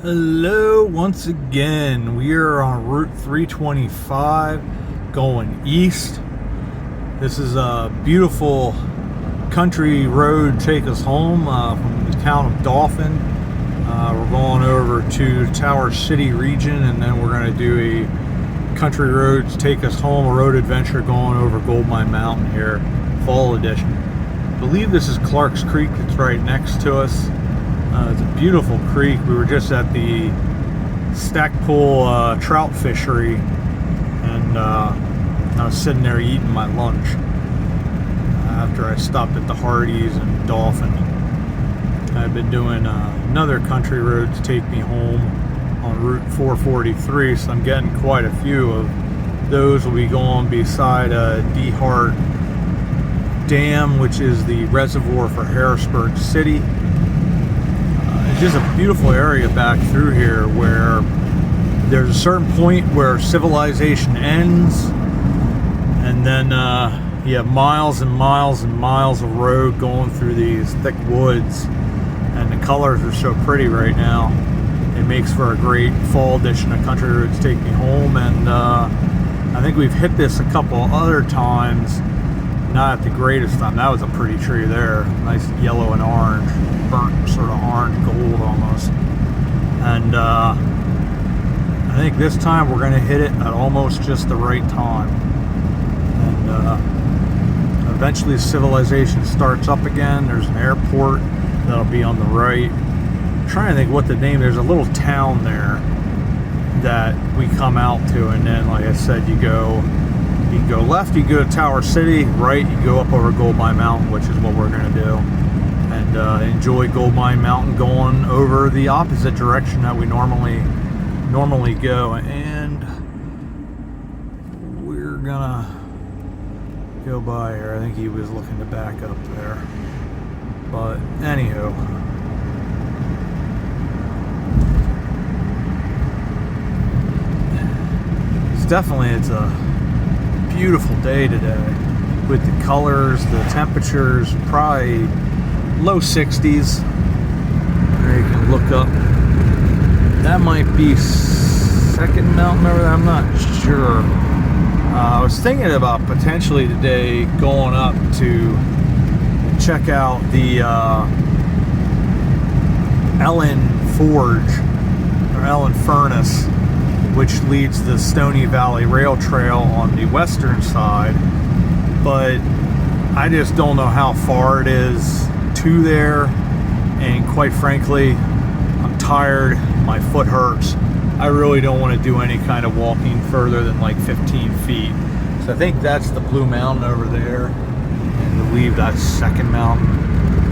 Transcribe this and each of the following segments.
Hello once again. We are on Route 325 going east. This is a beautiful country road take us home from the town of Dauphin. We're going over to Tower City region, and then we're going to do a country road to take us home, a road adventure going over Goldmine Mountain here, fall edition. I believe this is Clark's Creek that's right next to us. It's a beautiful creek. We were just at the Stackpole trout fishery, and I was sitting there eating my lunch after I stopped at the Hardee's in Dauphin. I've been doing another country road to take me home on Route 443, so I'm getting quite a few of those. Will be going beside Dehart Dam, which is the reservoir for Harrisburg City. It's just a beautiful area back through here where there's a certain point where civilization ends, and then you have miles and miles and miles of road going through these thick woods, and the colors are so pretty right now. It makes for a great fall edition of Country Roads Take Me Home, and I think we've hit this a couple other times. Not at the greatest time. That was a pretty tree there. Nice yellow and orange. Burnt sort of orange gold almost. And I think this time we're going to hit it at almost just the right time. And eventually civilization starts up again. There's an airport that'll be on the right. I'm trying to think what the name. There's a little town there that we come out to, and then, like I said, you can go left, you go to Tower City, right, you go up over Goldmine Mountain, which is what we're going to do. And enjoy Goldmine Mountain going over the opposite direction that we normally go. And we're going to go by here. I think he was looking to back up there. But anywho. It's a beautiful day today with the colors, the temperatures, probably low 60s. There you can look up. That might be Second Mountain over there, I'm not sure. I was thinking about potentially today going up to check out the Ellen Forge or Ellen Furnace, which leads the Stony Valley Rail Trail on the western side, but I just don't know how far it is to there, and quite frankly, I'm tired, my foot hurts. I really don't want to do any kind of walking further than like 15 feet. So I think that's the Blue Mountain over there, and I believe that's Second Mountain,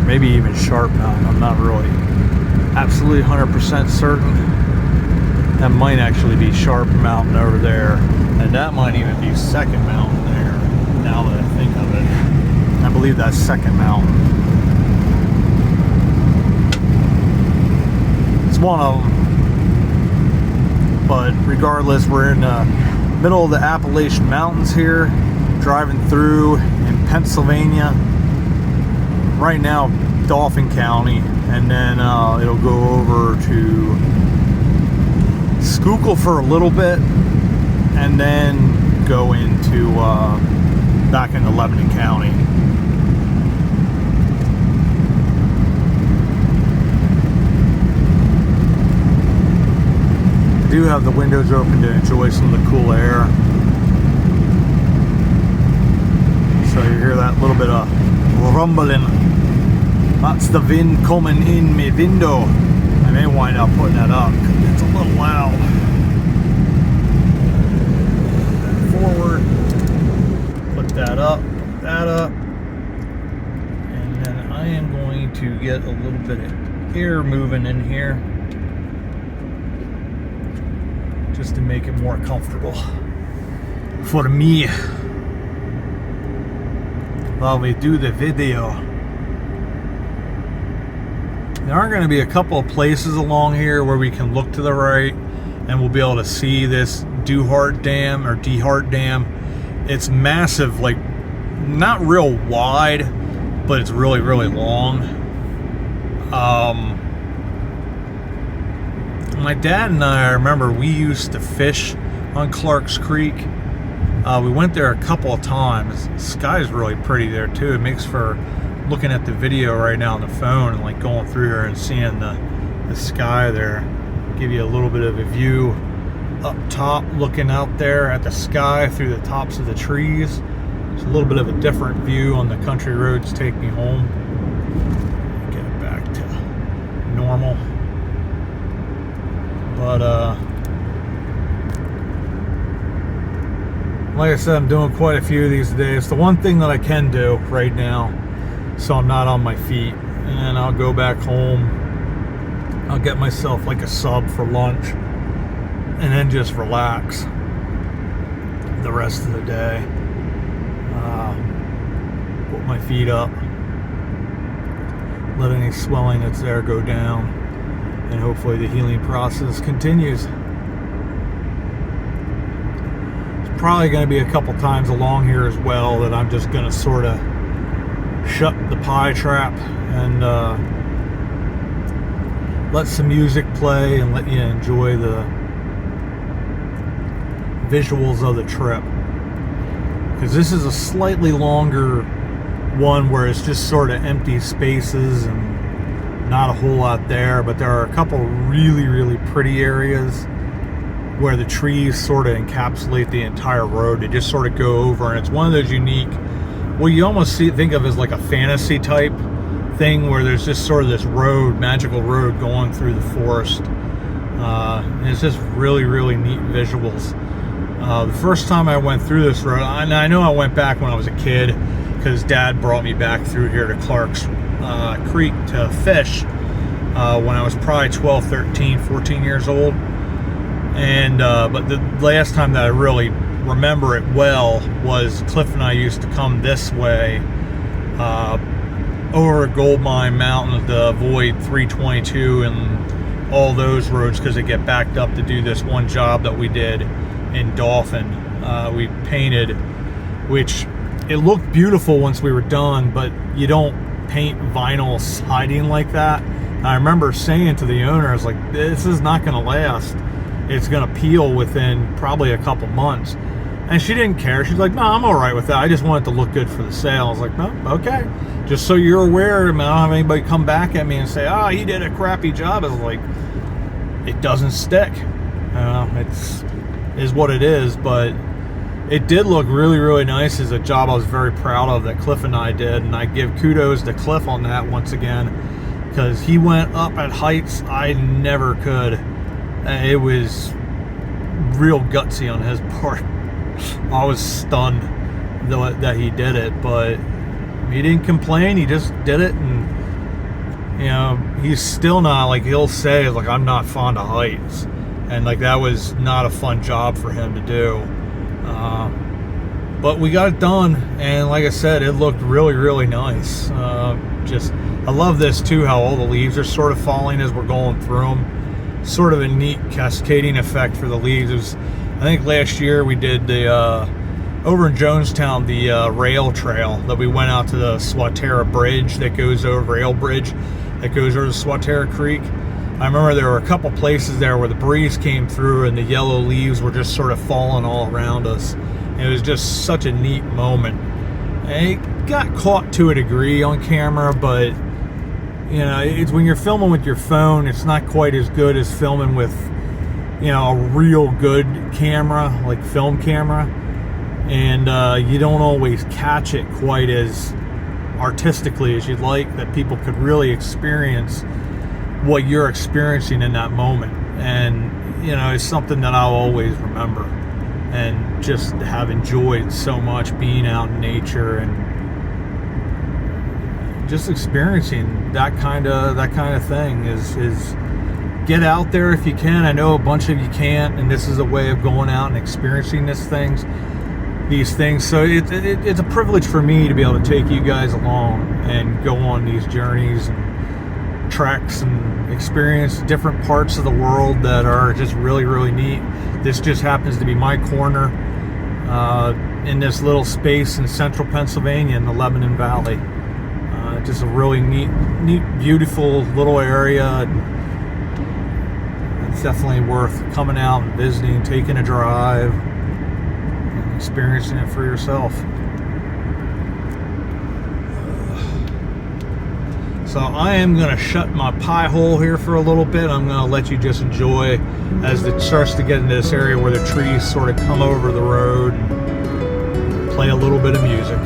maybe even Sharp Mountain. I'm not really absolutely 100% certain. That might actually be Sharp Mountain over there, and that might even be Second Mountain there, now that I think of it. I believe that's Second Mountain. It's one of them. But regardless, we're in the middle of the Appalachian Mountains here, driving through in Pennsylvania. Right now, Dauphin County, and then it'll go over to Schuylkill for a little bit, and then go into back into Lebanon County. I do have the windows open to enjoy some of the cool air, so you hear that little bit of rumbling. That's the wind coming in my window. I may wind up putting that up. It's a little loud. Forward. Put that up. And then I am going to get a little bit of air moving in here, just to make it more comfortable for me while we do the video. There are going to be a couple of places along here where we can look to the right and we'll be able to see this Dehart Dam or Dehart Dam. It's massive, like not real wide, but it's really, really long. my dad and I remember we used to fish on Clark's Creek. We went there a couple of times. The sky's really pretty there too. It makes for looking at the video right now on the phone and like going through here and seeing the sky there. Give you a little bit of a view up top, looking out there at the sky through the tops of the trees. It's a little bit of a different view on the country roads take me home. Get it back to normal. But like I said, I'm doing quite a few of these days. The one thing that I can do right now, so I'm not on my feet, and then I'll go back home. I'll get myself like a sub for lunch, and then just relax the rest of the day. Put my feet up, let any swelling that's there go down, and hopefully the healing process continues. It's probably going to be a couple times along here as well that I'm just going to sort of shut the pie trap and let some music play and let you enjoy the visuals of the trip, because this is a slightly longer one where it's just sort of empty spaces and not a whole lot there, but there are a couple really pretty areas where the trees sort of encapsulate the entire road. They just sort of go over, and it's one of those unique, well, you almost think of as like a fantasy type thing where there's just sort of this road, magical road going through the forest. And it's just really neat visuals. The first time I went through this road, and I know I went back when I was a kid because Dad brought me back through here to Clark's Creek to fish when I was probably 12, 13, 14 years old. And but the last time that I really remember it well was Cliff and I used to come this way over Gold Mine Mountain to avoid 322 and all those roads because they get backed up to do this one job that we did in Dauphin. We painted, which it looked beautiful once we were done, but you don't paint vinyl siding like that. And I remember saying to the owner, I was like, this is not going to last. It's going to peel within probably a couple months. And she didn't care. She's like, no, I'm all right with that. I just want it to look good for the sale. I was like, no, okay. Just so you're aware, I don't have anybody come back at me and say, oh, he did a crappy job. I was like, it doesn't stick. Is what it is, but it did look really nice. It's a job I was very proud of that Cliff and I did, and I give kudos to Cliff on that once again, because he went up at heights I never could. It was real gutsy on his part. I was stunned that he did it, but he didn't complain. He just did it, and you know, he's still not, like, he'll say like, I'm not fond of heights, and like that was not a fun job for him to do. But we got it done, and like I said, it looked really nice. I love this too, how all the leaves are sort of falling as we're going through them. Sort of a neat cascading effect for the leaves. It was, I think last year we did the over in Jonestown, the rail trail that we went out to the Swatara Bridge that goes over, rail bridge that goes over the Swatara Creek. I remember there were a couple places there where the breeze came through and the yellow leaves were just sort of falling all around us. And it was just such a neat moment. And it got caught to a degree on camera, but you know, it's when you're filming with your phone, it's not quite as good as filming with, you know, a real good camera, like film camera. And you don't always catch it quite as artistically as you'd like, that people could really experience what you're experiencing in that moment. And you know, it's something that I'll always remember, and just have enjoyed so much being out in nature and just experiencing that kind of thing. Is get out there if you can. I know a bunch of you can't, and this is a way of going out and experiencing these things. So it's a privilege for me to be able to take you guys along and go on these journeys and treks and experience different parts of the world that are just really neat. This just happens to be my corner in this little space in central Pennsylvania in the Lebanon Valley. Just a really neat, beautiful little area. It's definitely worth coming out and visiting, taking a drive, and experiencing it for yourself. So I am going to shut my pie hole here for a little bit. I'm going to let you just enjoy as it starts to get into this area where the trees sort of come over the road and play a little bit of music.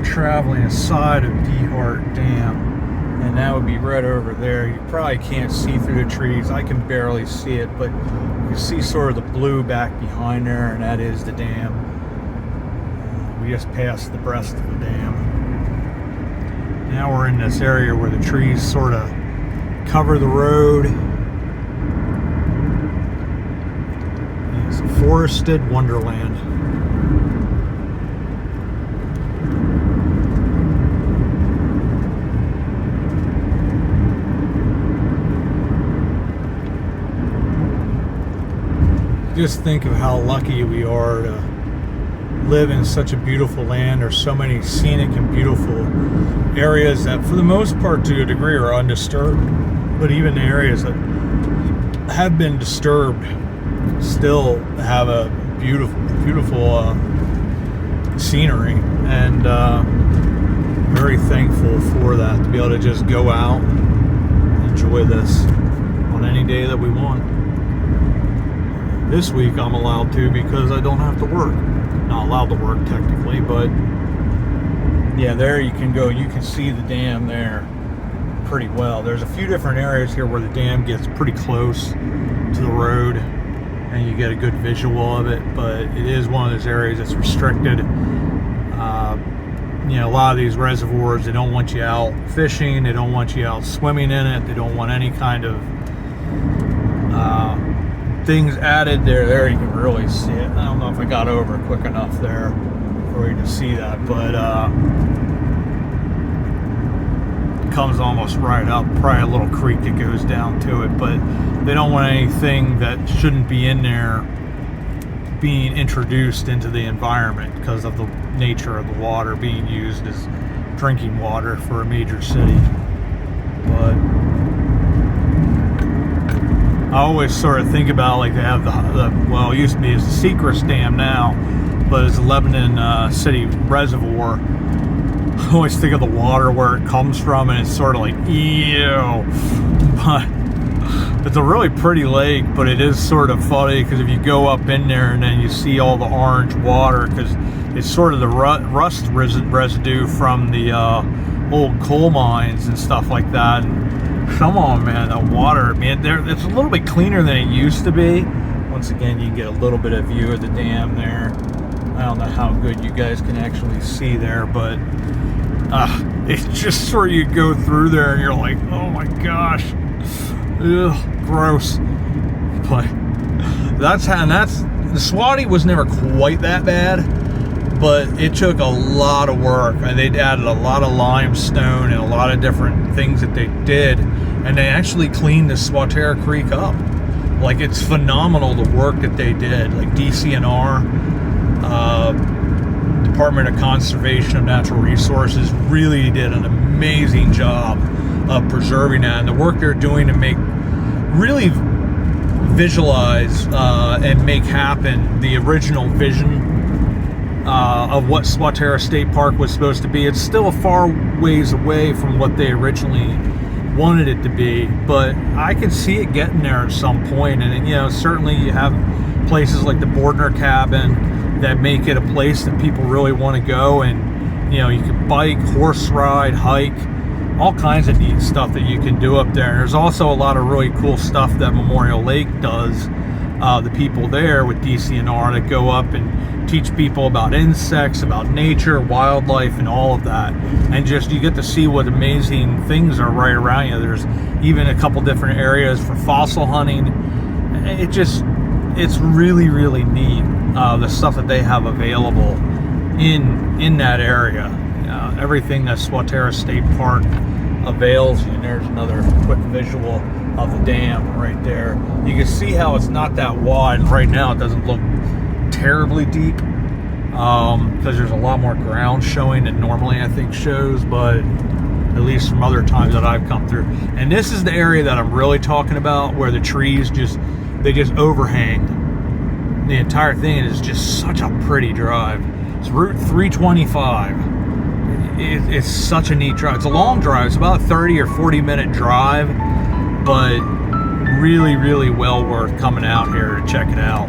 Traveling aside of Dauphin Dam, and that would be right over there. You probably can't see through the trees. I can barely see it, but you can see sort of the blue back behind there, and that is the dam. We just passed the breast of the dam. Now we're in this area where the trees sort of cover the road. It's a forested wonderland. Just think of how lucky we are to live in such a beautiful land. There's so many scenic and beautiful areas that for the most part to a degree are undisturbed, but even the areas that have been disturbed still have a beautiful scenery, and very thankful for that, to be able to just go out and enjoy this on any day that we want. This week I'm allowed to because I don't have to work. Not allowed to work technically, but yeah, there you can go. You can see the dam there pretty well. There's a few different areas here where the dam gets pretty close to the road and you get a good visual of it, but it is one of those areas that's restricted. You know, a lot of these reservoirs, they don't want you out fishing, they don't want you out swimming in it, they don't want any kind of things added there. There you can really see it. I don't know if I got over quick enough there for you to see that, but it comes almost right up. Probably a little creek that goes down to it, but they don't want anything that shouldn't be in there being introduced into the environment because of the nature of the water being used as drinking water for a major city. But I always sort of think about, like, they have well, it used to be as the Secret Dam now, but it's the Lebanon City Reservoir. I always think of the water where it comes from, and it's sort of like, ew. But it's a really pretty lake, but it is sort of funny because if you go up in there and then you see all the orange water, because it's sort of the rust residue from the old coal mines and stuff like that. And come on, man, the water, man, it's a little bit cleaner than it used to be. Once again, you can get a little bit of view of the dam there. I don't know how good you guys can actually see there, but it's just sort of, you go through there and you're like, oh my gosh, ugh, gross. But the Swati was never quite that bad, but it took a lot of work, and they added a lot of limestone and a lot of different things that they did, and they actually cleaned the Swatara Creek up. Like, it's phenomenal the work that they did. Like DCNR, Department of Conservation of Natural Resources, really did an amazing job of preserving that, and the work they're doing to really visualize and make happen the original vision of what Swatara State Park was supposed to be. It's still a far ways away from what they originally wanted it to be, but I can see it getting there at some point. And you know, certainly you have places like the Bordner Cabin that make it a place that people really want to go, and you know, you can bike, horse ride, hike, all kinds of neat stuff that you can do up there. And there's also a lot of really cool stuff that Memorial Lake does, the people there with DCNR that go up and teach people about insects, about nature, wildlife, and all of that. And just, you get to see what amazing things are right around you. There's even a couple different areas for fossil hunting. It's really, really neat, the stuff that they have available in that area. Everything that Swatara State Park avails you. And there's another quick visual of the dam right there. You can see how it's not that wide, and right now it doesn't look terribly deep, because there's a lot more ground showing than normally I think shows, but at least from other times that I've come through. And this is the area that I'm really talking about, where the trees just overhang the entire thing, and it's just such a pretty drive. It's Route 325. It's such a neat drive. It's a long drive. It's about a 30 or 40 minute drive, but really, really well worth coming out here to check it out.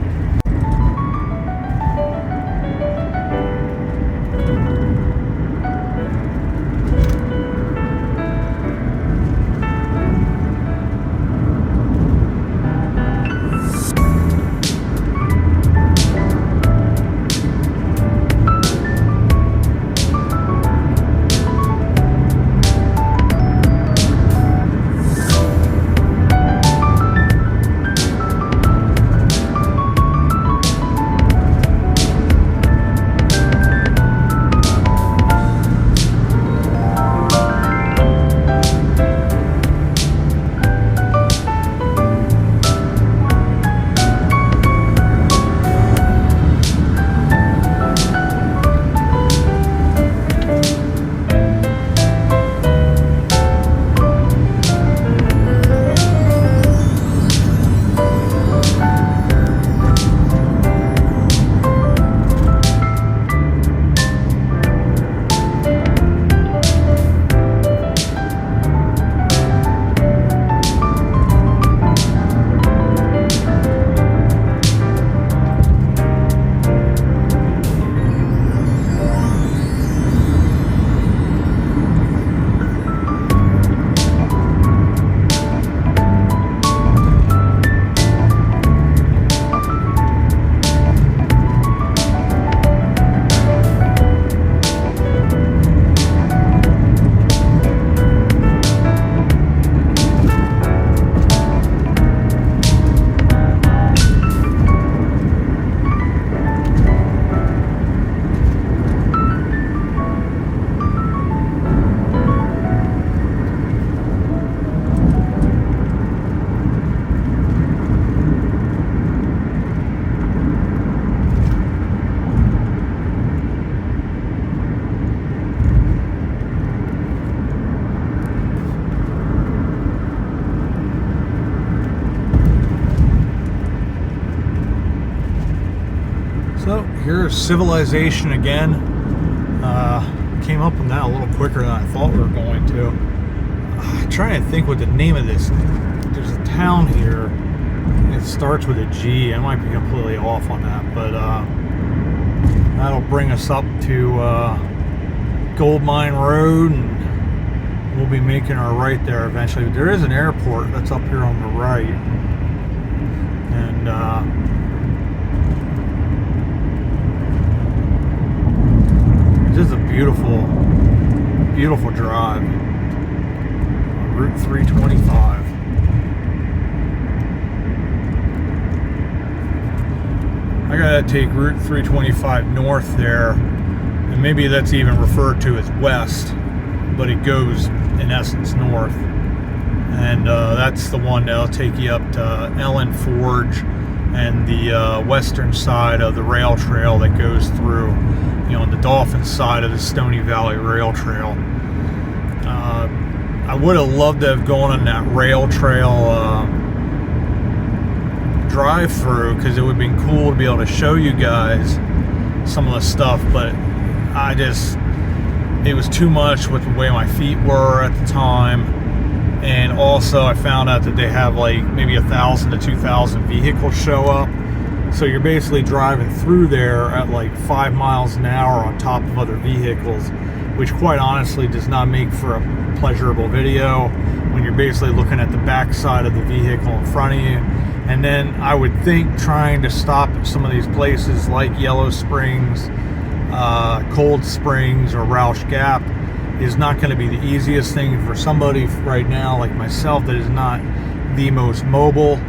here's civilization again. Came up on that a little quicker than I thought we were going to. I'm trying to think what the name of this. There's a town here. It starts with a G. I might be completely off on that, but that'll bring us up to Gold Mine Road, and we'll be making our right there eventually. But there is an airport that's up here on the right, and this is a beautiful, beautiful drive on Route 325. I gotta take Route 325 north there, and maybe that's even referred to as west, but it goes in essence north, and that's the one that'll take you up to Ellen Forge and the western side of the rail trail that goes through, on the Dauphin side of the Stony Valley Rail Trail. I would have loved to have gone on that rail trail drive through, because it would have been cool to be able to show you guys some of the stuff, but it was too much with the way my feet were at the time. And also I found out that they have like maybe 1,000 to 2,000 vehicles show up, so you're basically driving through there at like 5 miles an hour on top of other vehicles, which quite honestly does not make for a pleasurable video when you're basically looking at the back side of the vehicle in front of you. And then I would think trying to stop at some of these places like Yellow Springs, Cold Springs, or Roush Gap is not going to be the easiest thing for somebody right now like myself that is not the most mobile.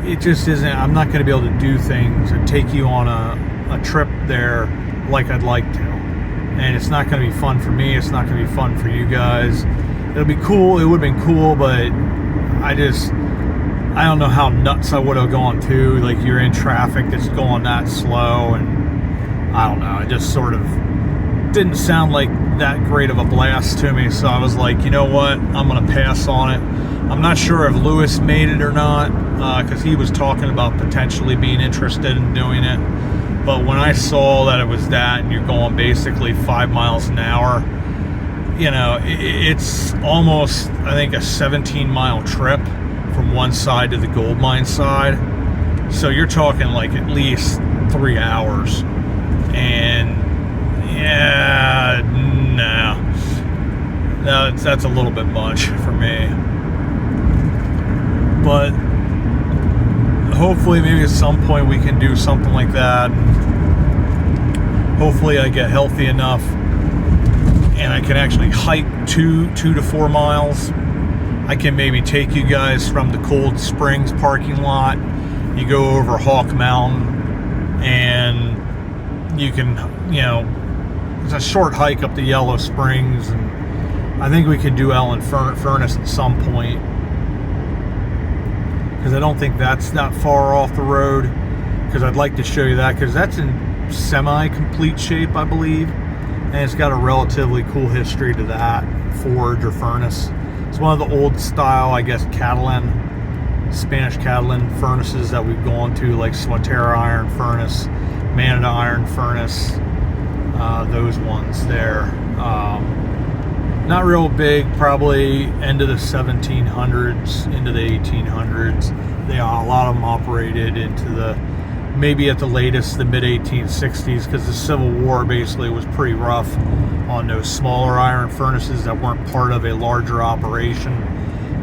It just isn't. I'm not going to be able to do things and take you on a trip there like I'd like to. And it's not going to be fun for me. It's not going to be fun for you guys. It'll be cool. It would have been cool, but I don't know how nuts I would have gone too. Like, you're in traffic that's going that slow, and I don't know. It just sort of didn't sound like that great of a blast to me. So I was like, you know what? I'm going to pass on it. I'm not sure if Lewis made it or not, because he was talking about potentially being interested in doing it. But when I saw that it was that, and you're going basically 5 miles an hour, it's almost, I think, a 17-mile trip from one side to the gold mine side. So you're talking like at least 3 hours. And yeah, no, that's a little bit much for me. But hopefully maybe at some point we can do something like that. Hopefully I get healthy enough and I can actually hike 2 to 4 miles. I can maybe take you guys from the Cold Springs parking lot. You go over Hawk Mountain, and you can, it's a short hike up to Yellow Springs, and I think we could do Ellen Furnace at some point, because I don't think that's that far off the road, because I'd like to show you that, because that's in semi-complete shape, I believe, and it's got a relatively cool history to that forge or furnace. It's one of the old style, I guess, Spanish Catalan furnaces that we've gone to, like Swatera Iron Furnace, Manada Iron Furnace, those ones there. Not real big, probably end of the 1700s, into the 1800s. A lot of them operated into maybe at the latest, the mid-1860s, because the Civil War basically was pretty rough on those smaller iron furnaces that weren't part of a larger operation.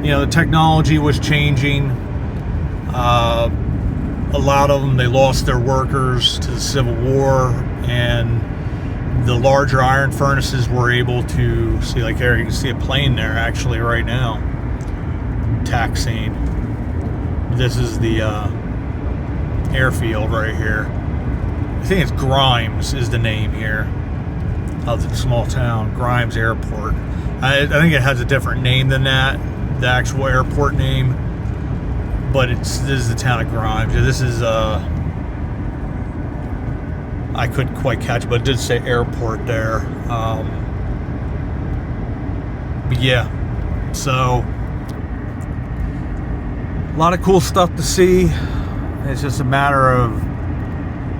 The technology was changing. A lot of them, they lost their workers to the Civil War, and the larger iron furnaces were able to see, like there, you can see a plane there actually right now, taxiing. This is the airfield right here. I think it's Grimes is the name here of the small town, Grimes Airport. I think it has a different name than that, the actual airport name, but this is the town of Grimes. This is I couldn't quite catch it, but it did say airport there. But yeah, so a lot of cool stuff to see. It's just a matter of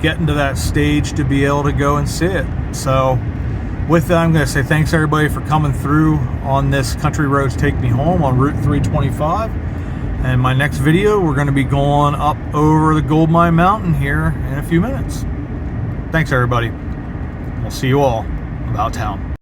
getting to that stage to be able to go and see it. So with that, I'm going to say thanks everybody for coming through on this Country Roads Take Me Home on Route 325. And my next video, we're going to be going up over the Gold Mine Mountain here in a few minutes. Thanks everybody. We'll see you all about town.